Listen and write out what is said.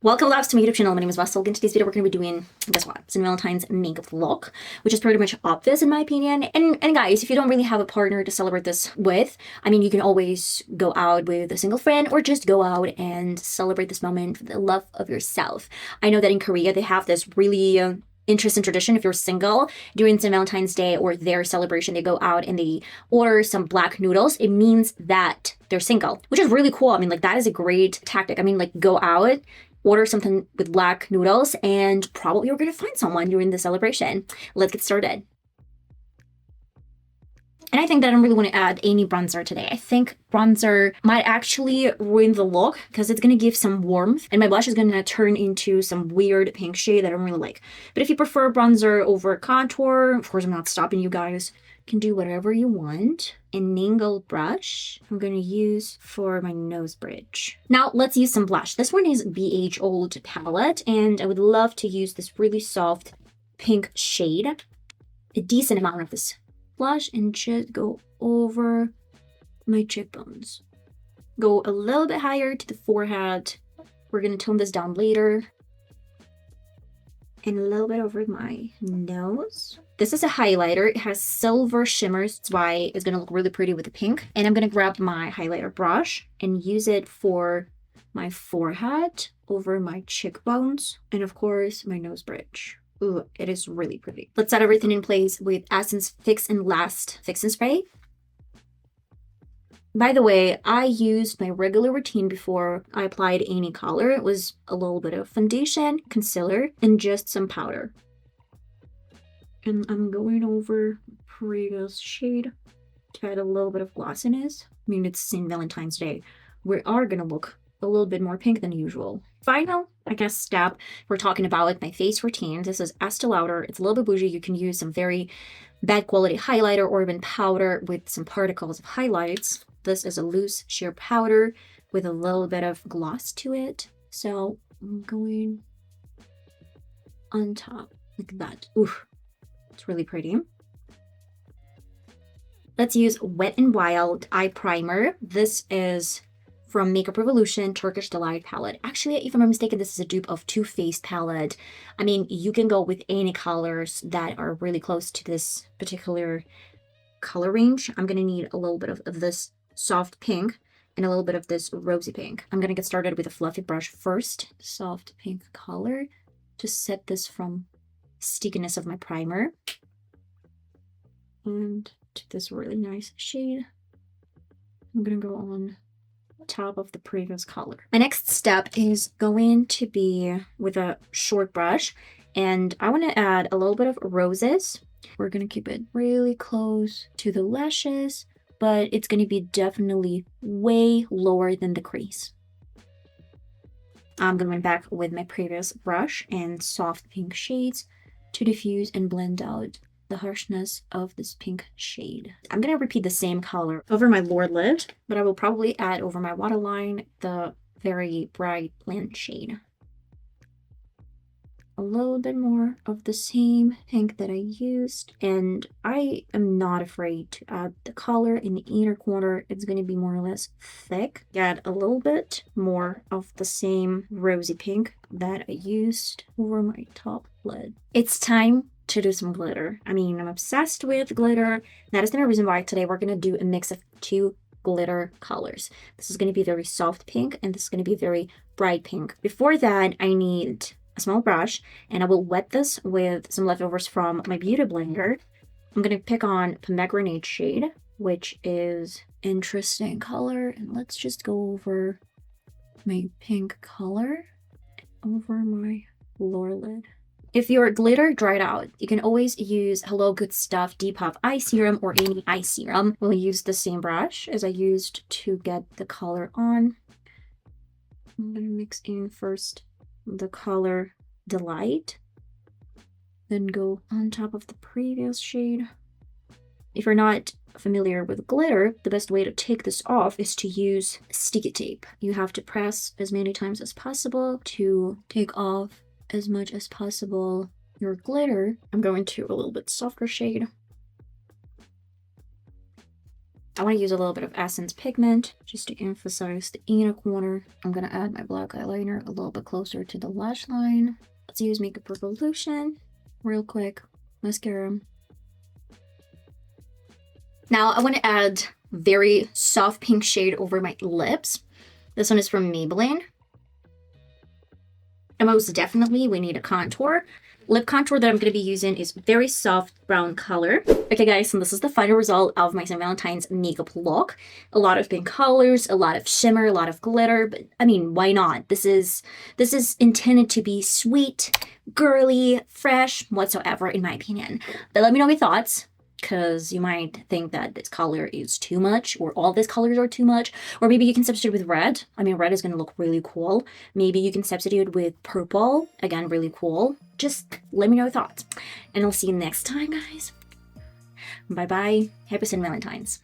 Welcome back to my YouTube channel. My name is VassaOlga. In today's video, we're going to be doing, guess what? It's Valentine's makeup look, which is pretty much obvious in my opinion. And guys, if you don't really have a partner to celebrate this with, I mean, you can always go out with a single friend or just go out and celebrate this moment for the love of yourself. I know that in Korea, they have this really interesting tradition. If you're single during St. Valentine's Day or their celebration, they go out and they order some black noodles. It means that they're single, which is really cool. I mean, like, that is a great tactic. I mean, like, go out, order something with black noodles, and probably you're going to find someone during the celebration. Let's get started. And I think that I don't really want to add any bronzer today. I think bronzer might actually ruin the look because it's going to give some warmth, and my blush is going to turn into some weird pink shade that I don't really like. But if you prefer bronzer over contour, of course I'm not stopping you guys. You can do whatever you want. An angle brush I'm going to use for my nose bridge. Now let's use some blush. This one is BH Old palette, and I would love to use this really soft pink shade, a decent amount of this blush, and just go over my cheekbones. Go a little bit higher to the forehead. We're going to tone this down later. And a little bit over my nose. This is a highlighter. It has silver shimmers. That's why it's going to look really pretty with the pink. And I'm going to grab my highlighter brush and use it for my forehead, over my cheekbones, and of course my nose bridge. Ooh, it is really pretty. Let's set everything in place with Essence Fix and Last Fix-In Spray. By the way, I used my regular routine before I applied any color. It was a little bit of foundation, concealer, and just some powder. And I'm going over previous shade to add a little bit of glossiness. I mean, it's St. Valentine's Day. We are gonna look a little bit more pink than usual. Final, I guess, step, we're talking about like my face routine. This is Estee Lauder. It's a little bit bougie. You can use some very bad quality highlighter or even powder with some particles of highlights. This is a loose sheer powder with a little bit of gloss to it. So I'm going on top like that. Oof, it's really pretty. Let's use Wet n Wild eye primer. This is from Makeup Revolution Turkish Delight palette. Actually, if I'm not mistaken, this is a dupe of Too Faced palette. I mean, you can go with any colors that are really close to this particular color range. I'm gonna need a little bit of this soft pink and a little bit of this rosy pink. I'm gonna get started with a fluffy brush first. Soft pink color to set this from stickiness of my primer. And to this really nice shade, I'm gonna go on top of the previous color. My next step is going to be with a short brush, and I want to add a little bit of roses. We're going to keep it really close to the lashes, but it's going to be definitely way lower than the crease. I'm going back with my previous brush and soft pink shades to diffuse and blend out the harshness of this pink shade. I'm gonna repeat the same color over my lower lid, but I will probably add over my waterline the very bright blend shade. A little bit more of the same pink that I used, and I am not afraid to add the color in the inner corner. It's going to be more or less thick. Add a little bit more of the same rosy pink that I used over my top lid. It's time to do some glitter. I mean, I'm obsessed with glitter. That is the reason why today we're going to do a mix of two glitter colors. This is going to be very soft pink, and this is going to be very bright pink. Before that, I need a small brush, and I will wet this with some leftovers from my beauty blender. I'm going to pick on pomegranate shade, which is interesting color, and let's just go over my pink color over my lower lid. If your glitter dried out, you can always use Hello Good Stuff Depuff eye serum or any eye serum. We'll use the same brush as I used to get the color on. I'm going to mix in first the color Delight, then go on top of the previous shade. If you're not familiar with glitter, the best way to take this off is to use sticky tape. You have to press as many times as possible to take off as much as possible your glitter. I'm going to a little bit softer shade. I want to use a little bit of Essence pigment just to emphasize the inner corner. I'm going to add my black eyeliner a little bit closer to the lash line. Let's use Makeup Revolution real quick. Mascara. Now I want to add very soft pink shade over my lips. This one is from Maybelline. And most definitely we need a contour. Lip contour that I'm going to be using is very soft brown color. Okay guys, and this is the final result of my St. Valentine's makeup look. A lot of pink colors, a lot of shimmer, a lot of glitter, but I mean, why not? This is intended to be sweet, girly, fresh, whatsoever in my opinion. But let me know your thoughts, because you might think that this color is too much, or all these colors are too much, or maybe you can substitute with red. I mean, red is going to look really cool. Maybe you can substitute with purple. Again, really cool. Just let me know your thoughts. And I'll see you next time, guys. Bye-bye. Happy St. Valentine's.